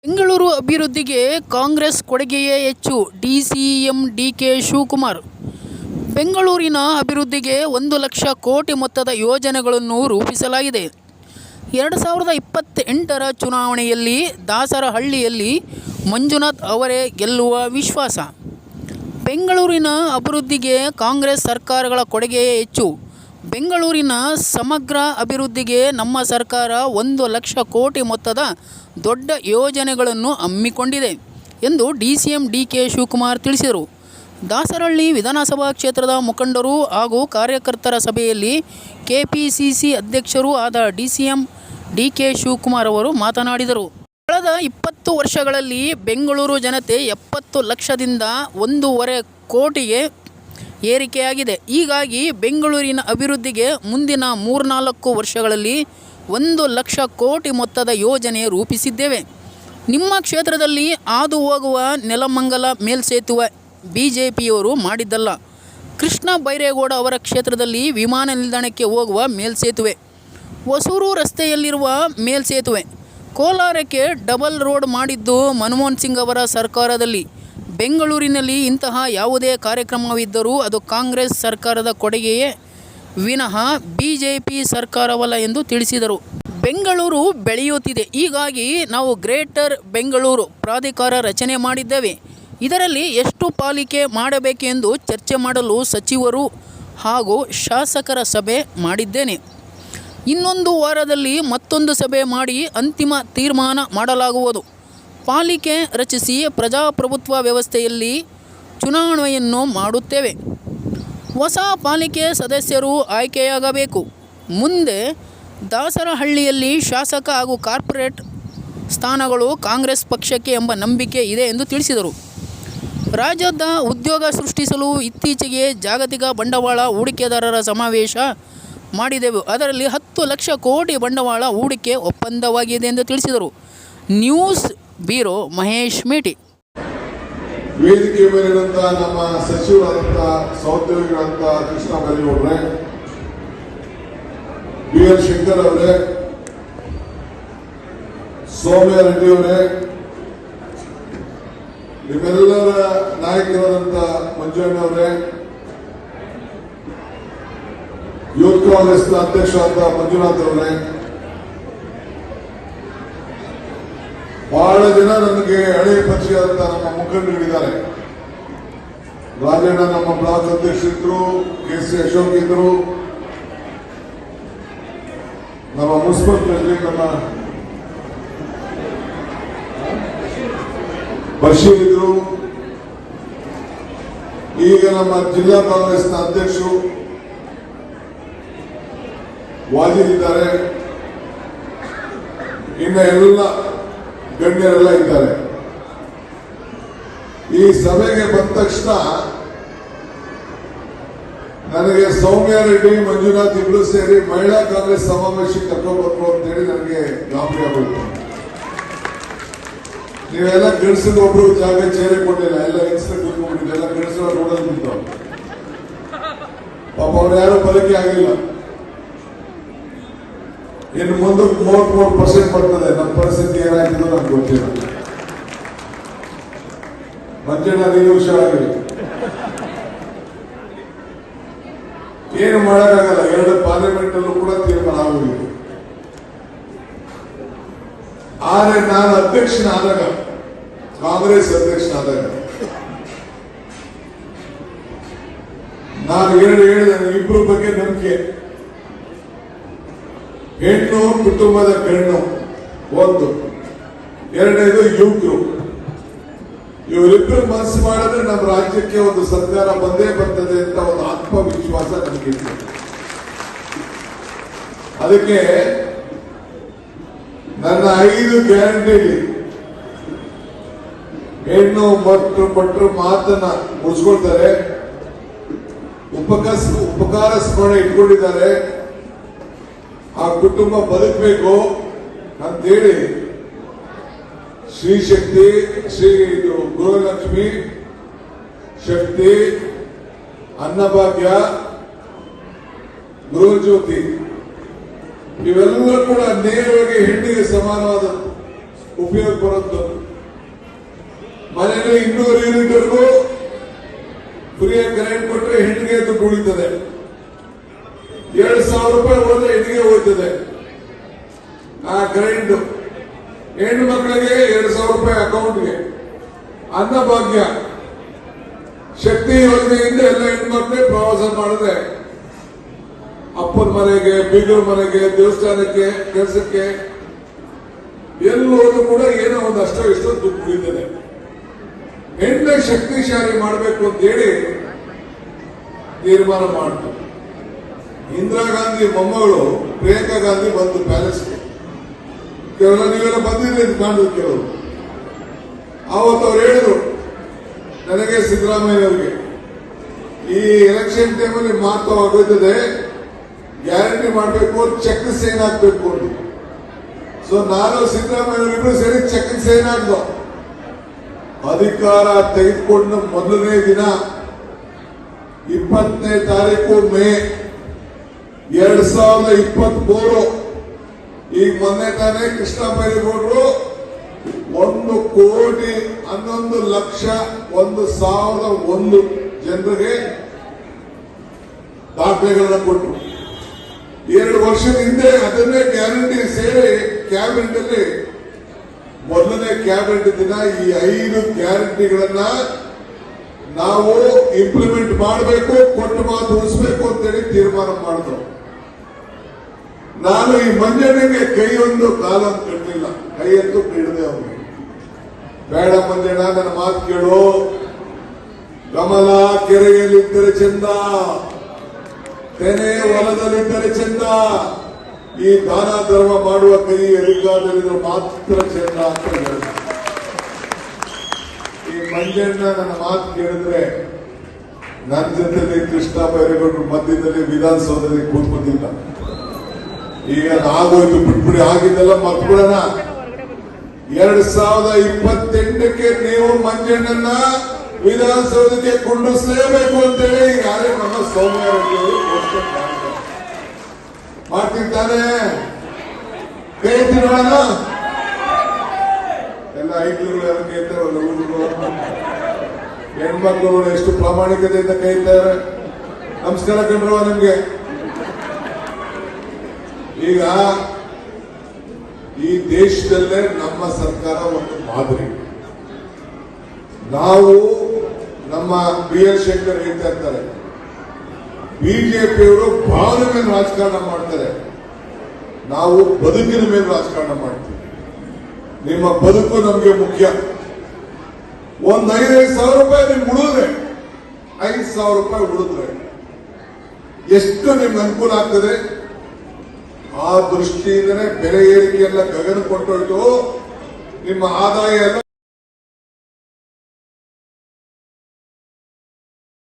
ಬೆಂಗಳೂರು ಅಭಿವೃದ್ಧಿಗೆ ಕಾಂಗ್ರೆಸ್ ಕೊಡುಗೆಯೇ ಹೆಚ್ಚು. ಡಿಸಿಎಂ ಡಿಕೆ ಶಿವಕುಮಾರ್. ಬೆಂಗಳೂರಿನ ಅಭಿವೃದ್ಧಿಗೆ 1,00,000 ಕೋಟಿ ಮೊತ್ತದ ಯೋಜನೆಗಳನ್ನು ರೂಪಿಸಲಾಗಿದೆ. 2028ರ ಚುನಾವಣೆಯಲ್ಲಿ ದಾಸರಹಳ್ಳಿಯಲ್ಲಿ ಮಂಜುನಾಥ್ ಅವರೇ ಗೆಲ್ಲುವ ವಿಶ್ವಾಸ. ಬೆಂಗಳೂರಿನ ಅಭಿವೃದ್ಧಿಗೆ ಕಾಂಗ್ರೆಸ್ ಸರ್ಕಾರಗಳ ಕೊಡುಗೆಯೇ ಹೆಚ್ಚು. ಬೆಂಗಳೂರಿನ ಸಮಗ್ರ ಅಭಿವೃದ್ಧಿಗೆ ನಮ್ಮ ಸರ್ಕಾರ 1,00,000 ಕೋಟಿ ಮೊತ್ತದ ದೊಡ್ಡ ಯೋಜನೆಗಳನ್ನು ಹಮ್ಮಿಕೊಂಡಿದೆ ಎಂದು ಡಿಸಿಎಂ ಡಿಕೆ ಶಿವಕುಮಾರ್ ತಿಳಿಸಿದರು. ದಾಸರಹಳ್ಳಿ ವಿಧಾನಸಭಾ ಕ್ಷೇತ್ರದ ಮುಖಂಡರು ಹಾಗೂ ಕಾರ್ಯಕರ್ತರ ಸಭೆಯಲ್ಲಿ ಕೆಪಿಸಿಸಿ ಅಧ್ಯಕ್ಷರೂ ಆದ ಡಿಸಿಎಂ ಡಿಕೆ ಶಿವಕುಮಾರ್ ಅವರು ಮಾತನಾಡಿದರು. ಕಳೆದ 20 ವರ್ಷಗಳಲ್ಲಿ ಬೆಂಗಳೂರು ಜನತೆ 70 ಲಕ್ಷದಿಂದ 1.5 ಕೋಟಿಗೆ ಏರಿಕೆಯಾಗಿದೆ. ಹೀಗಾಗಿ ಬೆಂಗಳೂರಿನ ಅಭಿವೃದ್ಧಿಗೆ ಮುಂದಿನ 3-4 ವರ್ಷಗಳಲ್ಲಿ 1,00,000 ಕೋಟಿ ಮೊತ್ತದ ಯೋಜನೆ ರೂಪಿಸಿದ್ದೇವೆ. ನಿಮ್ಮ ಕ್ಷೇತ್ರದಲ್ಲಿ ಹಾದು ಹೋಗುವ ನೆಲಮಂಗಲ ಮೇಲ್ಸೇತುವೆ ಬಿಜೆಪಿಯವರು ಮಾಡಿದ್ದಲ್ಲ. ಕೃಷ್ಣ ಬೈರೇಗೌಡ ಅವರ ಕ್ಷೇತ್ರದಲ್ಲಿ ವಿಮಾನ ನಿಲ್ದಾಣಕ್ಕೆ ಹೋಗುವ ಮೇಲ್ಸೇತುವೆ, ಹೊಸೂರು ರಸ್ತೆಯಲ್ಲಿರುವ ಮೇಲ್ಸೇತುವೆ, ಕೋಲಾರಕ್ಕೆ ಡಬಲ್ ರೋಡ್ ಮಾಡಿದ್ದು ಮನಮೋಹನ್ ಸಿಂಗ್ ಅವರ ಸರ್ಕಾರದಲ್ಲಿ. ಬೆಂಗಳೂರಿನಲ್ಲಿ ಇಂತಹ ಯಾವುದೇ ಕಾರ್ಯಕ್ರಮವಿದ್ದರೂ ಅದು ಕಾಂಗ್ರೆಸ್ ಸರ್ಕಾರದ ಕೊಡುಗೆಯೇ ವಿನಃ ಬಿಜೆಪಿ ಸರ್ಕಾರವಲ್ಲ ಎಂದು ತಿಳಿಸಿದರು. ಬೆಂಗಳೂರು ಬೆಳೆಯುತ್ತಿದೆ. ಹೀಗಾಗಿ ನಾವು ಗ್ರೇಟರ್ ಬೆಂಗಳೂರು ಪ್ರಾಧಿಕಾರ ರಚನೆ ಮಾಡಿದ್ದೇವೆ. ಇದರಲ್ಲಿ ಎಷ್ಟು ಪಾಲಿಕೆ ಮಾಡಬೇಕೆಂದು ಚರ್ಚೆ ಮಾಡಲು ಸಚಿವರು ಹಾಗೂ ಶಾಸಕರ ಸಭೆ ಮಾಡಿದ್ದೇನೆ. ಇನ್ನೊಂದು ವಾರದಲ್ಲಿ ಮತ್ತೊಂದು ಸಭೆ ಮಾಡಿ ಅಂತಿಮ ತೀರ್ಮಾನ ಮಾಡಲಾಗುವುದು. ಪಾಲಿಕೆ ರಚಿಸಿ ಪ್ರಜಾಪ್ರಭುತ್ವ ವ್ಯವಸ್ಥೆಯಲ್ಲಿ ಚುನಾವಣೆಯನ್ನು ಮಾಡುತ್ತೇವೆ. ಹೊಸ ಪಾಲಿಕೆ ಸದಸ್ಯರು ಆಯ್ಕೆಯಾಗಬೇಕು. ಮುಂದೆ ದಾಸರಹಳ್ಳಿಯಲ್ಲಿ ಶಾಸಕ ಹಾಗೂ ಕಾರ್ಪೊರೇಟ್ ಸ್ಥಾನಗಳು ಕಾಂಗ್ರೆಸ್ ಪಕ್ಷಕ್ಕೆ ಎಂಬ ನಂಬಿಕೆ ಇದೆ ಎಂದು ತಿಳಿಸಿದರು. ರಾಜ್ಯದ ಉದ್ಯೋಗ ಸೃಷ್ಟಿಸಲು ಇತ್ತೀಚೆಗೆ ಜಾಗತಿಕ ಬಂಡವಾಳ ಹೂಡಿಕೆದಾರರ ಸಮಾವೇಶ ಮಾಡಿದೆವು. ಅದರಲ್ಲಿ 10 ಲಕ್ಷ ಕೋಟಿ ಬಂಡವಾಳ ಹೂಡಿಕೆ ಒಪ್ಪಂದವಾಗಿದೆ ಎಂದು ತಿಳಿಸಿದರು. ನ್ಯೂಸ್ ಬ್ಯೂರೋ ಮಹೇಶ್ ಮೇಟಿ. ವೇದಿಕೆ ಮೇಲಿರುವಂತ ನಮ್ಮ ಸಚಿವರಾದಂತ ಸಹೋದ್ಯೋಗಿಗಳಂತ ಕೃಷ್ಣ ಬೈರೇಗೌಡ್ರೆ, ಬಿ.ಎಲ್. ಶಂಕರ್ ಅವರೇ, ಸೌಮ್ಯ ರೆಡ್ಡಿ ಅವರೇ, ನಿಮ್ಮೆಲ್ಲರ ನಾಯಕರಾದಂತ ಮಂಜಣ್ಣ ಅವರೇ, ಯೂತ್ ಕಾಂಗ್ರೆಸ್ ಅಧ್ಯಕ್ಷರಾದ ಮಂಜುನಾಥ್ ಅವರೇ, ಬಹಳ ಜನ ನನಗೆ ಹಳೆಯ ಪರಿಚಯದಂತ ನಮ್ಮ ಮುಖಂಡರಿದ್ದಾರೆ. ರಾಜಣ್ಣ ನಮ್ಮ ಬ್ಲಾಕ್ ಅಧ್ಯಕ್ಷರಿದ್ರು, ಕೆ.ಸಿ. ಅಶೋಕ್ ಇದ್ರು, ನಮ್ಮ ಮುನ್ಸಿಪಲ್ ಪ್ರೆಸಿಡೆಂಟ್ ನಮ್ಮ ಬಶೀರ್ ಇದ್ರು, ಈಗ ನಮ್ಮ ಜಿಲ್ಲಾ ಕಾಂಗ್ರೆಸ್ನ ಅಧ್ಯಕ್ಷರು ವಾಜಿದ್ ಇದ್ದಾರೆ, ಇನ್ನು ಎಲ್ಲ ಗಣ್ಯರೆಲ್ಲ ಇದ್ದಾರೆ. ಈ ಸಭೆಗೆ ಬಂದ ತಕ್ಷಣ ನನಗೆ ಸೌಮ್ಯ ರೆಡ್ಡಿ, ಮಂಜುನಾಥ್ ಇಬ್ರು ಸೇರಿ ಮಹಿಳಾ ಕಾಂಗ್ರೆಸ್ ಸಮಾವೇಶಕ್ಕೆ ಕರ್ಕೊಂಡ್ಬರ್ಬೇಕು ಅಂತ ಹೇಳಿ ನನಗೆ ಗಾಬರಿ ಆಗೋದು. ನೀವೆಲ್ಲ ಗಂಡಸಿಗೆ ಒಬ್ರು ಜಾಗ ಚೇರೆ ಕೊಟ್ಟಿಲ್ಲ, ಎಲ್ಲ ಹೆಂಗಸರು ಕೂತ್ಕೊಂಡ್ಬಿಟ್ಟಿದೆ, ಎಲ್ಲ ಗಂಡಸರ ರೋಡಲ್ಲಿ ನಿಂತವ್ರು. ಪಾಪ ಅವ್ರು ಯಾರು ಬದುಕಿ ಆಗಿಲ್ಲ. ಇನ್ನು ಮುಂದಕ್ಕೆ 33% ಬರ್ತದೆ. ನಮ್ಮ ಪರಿಸ್ಥಿತಿ ಏನಾಗ್ತದೋ ನಮ್ಗೆ ಗೊತ್ತಿಲ್ಲ. ಮಂಜಣ್ಣ ನೀವು ಹುಷಾರಾಗಿರಿ. ಏನು ಮಾಡೋಕ್ಕಾಗಲ್ಲ. 2 ಪಾರ್ಲಿಮೆಂಟ್ ಅಲ್ಲೂ ಕೂಡ ತೀರ್ಮಾನ ಆಗುವುದು. ಆದ್ರೆ ನಾನು ಅಧ್ಯಕ್ಷನಾದಾಗ, ಕಾಂಗ್ರೆಸ್ ಅಧ್ಯಕ್ಷನಾದಾಗ ನಾನು ಹೇಳಿದೆ, ಇಬ್ಬರ ಬಗ್ಗೆ ನಂಬಿಕೆ. ಹೆಣ್ಣು ಕುಟುಂಬದ ಕಣ್ಣು ಒಂದು, ಎರಡನೇದು ಯುವಕರು. ಇವರಿಬ್ಬರು ಮನಸ್ಸು ಮಾಡಿದ್ರೆ ನಮ್ಮ ರಾಜ್ಯಕ್ಕೆ ಒಂದು ಸರ್ಕಾರ ಬಂದೇ ಬರ್ತದೆ ಅಂತ ಒಂದು ಆತ್ಮವಿಶ್ವಾಸ ನನಗಿತ್ತು. ಅದಕ್ಕೆ ನನ್ನ 5 ಗ್ಯಾರಂಟಿಲಿ ಹೆಣ್ಣು ಭಟ್ರು ಮಾತನ್ನ ಮುಗಿಸ್ಕೊಳ್ತಾರೆ, ಉಪಕಾರ ಸ್ಮರಣೆ ಇಟ್ಕೊಂಡಿದ್ದಾರೆ, ಆ ಕುಟುಂಬ ಬದುಕಬೇಕು ಅಂತೇಳಿ ಶ್ರೀ ಶಕ್ತಿ, ಶ್ರೀ ಗೃಹಲಕ್ಷ್ಮಿ ಶಕ್ತಿ, ಅನ್ನಭಾಗ್ಯ, ಗೃಹಜ್ಯೋತಿ ಇವೆಲ್ಲ ಕೂಡ ನೇರವಾಗಿ ಹೆಣ್ಣಿಗೆ ಸಮಾನವಾದ ಉಪಯೋಗ ಬರುತ್ತೆ. ಮನೆಯಲ್ಲಿ 200 ಯೂನಿಟ್ವರೆಗೂ ಫ್ರೀಯಾಗಿ ಕರೆಂಟ್ ಕೊಟ್ಟರೆ ಹೆಣ್ಣಿಗೆ ದುಡ್ಡು ಉಳಿತದೆ. 2,000 ರೂಪಾಯಿ ಹೋದ್ರೆ ಹೆಣ್ಣಿಗೆ ಹೋಗ್ತದೆ ಆ ಕರೆಂಟ್. ಹೆಣ್ಣು ಮಕ್ಕಳಿಗೆ 2,000 ರೂಪಾಯಿ ಅಕೌಂಟ್ಗೆ. ಅನ್ನಭಾಗ್ಯ ಶಕ್ತಿ ಯೋಜನೆಯಿಂದ ಎಲ್ಲ ಹೆಣ್ಮಕ್ಳೇ ಪ್ರವಾಸ ಮಾಡಿದ್ರೆ ಅಪ್ಪನ ಮನೆಗೆ, ಬೀಗರ ಮನೆಗೆ, ದೇವಸ್ಥಾನಕ್ಕೆ, ಕೆಲಸಕ್ಕೆ ಎಲ್ಲೋದು ಕೂಡ ಏನೋ ಒಂದು ಅಷ್ಟೋ ಇಷ್ಟೋ ದುಡ್ಡು ಉಳಿತದೆ. ಹೆಣ್ಣೆ ಶಕ್ತಿಶಾಲಿ ಮಾಡಬೇಕು ಅಂತ ಹೇಳಿ ತೀರ್ಮಾನ ಮಾಡಿತು. ಇಂದಿರಾ ಗಾಂಧಿ ಮೊಮ್ಮಗಳು ಪ್ರಿಯಾಂಕಾ ಗಾಂಧಿ ಬಂದು ಪ್ಯಾಲೇಸ್ಗೆ. ಕೇವಲ ನೀವೆಲ್ಲ ಬಂದಿದ್ದೀರಿ ಕಾಣುದು ಕೆಲವರು. ಆವತ್ತು ಅವ್ರು ಹೇಳಿದ್ರು ನನಗೆ, ಸಿದ್ದರಾಮಯ್ಯನವರಿಗೆ, ಈ ಎಲೆಕ್ಷನ್ ಟೈಮಲ್ಲಿ ಮಾತು ಆಗೋಯ್ತದೆ, ಗ್ಯಾರಂಟಿ ಮಾಡಬೇಕು, ಚೆಕ್ ಸೈನ್ ಹಾಕ್ಬೇಕು ಅಂತ. ಸೊ ನಾನು ಸಿದ್ದರಾಮಯ್ಯನವರಿಬ್ರು ಸೇರಿ ಚೆಕ್ ಸೈನ್ ಹಾಕ್ದು. ಅಧಿಕಾರ ತೆಗೆದುಕೊಂಡು ಮೊದಲನೇ ದಿನ 20ನೇ ತಾರೀಕು ಮೇ 2023, ಈಗ ಮೊನ್ನೆ ತಾನೇ ಕೃಷ್ಣ ಬೈರೇಗೌಡರು 1,11,01,001 ಜನರಿಗೆ ದಾಖಲೆಗಳನ್ನ ಕೊಟ್ಟರು. 2 ವರ್ಷದ ಹಿಂದೆ ಅದನ್ನೇ ಗ್ಯಾರಂಟಿ ಸೇರಿ ಕ್ಯಾಬಿನೆಟ್ ಅಲ್ಲಿ ಮೊದಲನೇ ಕ್ಯಾಬಿನೆಟ್ ದಿನ ಈ 5 ಗ್ಯಾರಂಟಿಗಳನ್ನ ನಾವು ಇಂಪ್ಲಿಮೆಂಟ್ ಮಾಡಬೇಕು, ಕೊಟ್ಟು ಮಾತು ಉಳಿಸಬೇಕು ಅಂತೇಳಿ ತೀರ್ಮಾನ ಮಾಡಿದ್ರು. ನಾನು ಈ ಮಂಜಣ್ಣಗೆ ಕೈಯೊಂದು ಕಾಲೊಂದು ಕಟ್ಟಲಿಲ್ಲ, ಕೈಯಂತೂ ಬಿಡದೆ ಅವನಿಗೆ. ಬೇಡ ಮಂಜಣ್ಣ, ನನ್ನ ಮಾತು ಕೇಳು, ಕಮಲ ಕೆರೆಯಲ್ಲಿದ್ದರೆ ಚಂದ, ತೆನೆ ಹೊಲದಲ್ಲಿದ್ದರೆ ಚಂದ, ಈ ದಾನ ಧರ್ಮ ಮಾಡುವ ಕೈ ಅಧಿಕಾರದಲ್ಲಿದ್ದರೆ ಮಾತ್ರ ಚಂದ ಅಂತ ಹೇಳಿದ. ಈ ಮಂಜಣ್ಣ ನನ್ನ ಮಾತು ಕೇಳಿದ್ರೆ ನನ್ನ ಜೊತೆಲಿ ಕೃಷ್ಣ ಬೈರೇಗೌಡರು ಮಧ್ಯದಲ್ಲಿ ವಿಧಾನಸೌಧದಲ್ಲಿ ಕೂತ್ಕೊಂಡಿಲ್ಲ. ಈಗ ಆಗೋಯ್ತು, ಬಿಟ್ಬಿಡಿ, ಆಗಿದ್ದೆಲ್ಲ ಮರ್ತ್ಬಿಡೋಣ. 2028ಕ್ಕೆ ನೀವು ಮಂಜಣ್ಣನ ವಿಧಾನಸೌಧಕ್ಕೆ ಕೊಂಡೊಯ್ಸಲೇಬೇಕು ಅಂತೇಳಿ ಈಗಾಗಲೇ ನಮ್ಮ ಸೌಮ್ಯ ರೆಡ್ಡಿ ಅವರು ಘೋಷಣೆ ಮಾಡಿದ್ದಾರೆ. ಮಾಡ್ತೀನಿ ತಾನೇ? ಕೈ ನೋಡೋಣ. ಎಲ್ಲ ಐಕ್ಳುಗಳು ಯಾರು ಕೈತಾರಲ್ಲ, ಹುಡುಗರು ಹೆಣ್ಮಕ್ಳುಗಳು ಎಷ್ಟು ಪ್ರಾಮಾಣಿಕತೆಯಿಂದ ಕೈತಾರೆ. ನಮಸ್ಕಾರ ಕಂಡ್ರವ ನಿಮ್ಗೆ. ಈಗ ಈ ದೇಶದಲ್ಲೇ ನಮ್ಮ ಸರ್ಕಾರ ಒಂದು ಮಾದರಿ. ನಾವು ನಮ್ಮ BL ಶಂಕರ್ ಹೇಳ್ತಾ ಇರ್ತಾರೆ, ಬಿಜೆಪಿಯವರು ಭಾವನೆ ಮೇಲೆ ರಾಜಕಾರಣ ಮಾಡ್ತಾರೆ, ನಾವು ಬದುಕಿನ ಮೇಲೆ ರಾಜಕಾರಣ ಮಾಡ್ತೀವಿ. ನಿಮ್ಮ ಬದುಕು ನಮಗೆ ಮುಖ್ಯ. ಒಂದು 5,000 ರೂಪಾಯಿ ನಿಮ್ಗೆ ಉಳಿದ್ರೆ, 5,000 ರೂಪಾಯಿ ಉಳಿದ್ರೆ ಎಷ್ಟು ನಿಮ್ಗೆ ಅನುಕೂಲ ಆಗ್ತದೆ. ಆ ದೃಷ್ಟಿಯಿಂದನೇ ಬೆಲೆ ಏರಿಕೆ ಎಲ್ಲ ಗಗನ ಕೊಟ್ಟೋಯ್ತು. ನಿಮ್ಮ ಆದಾಯ ಎಲ್ಲ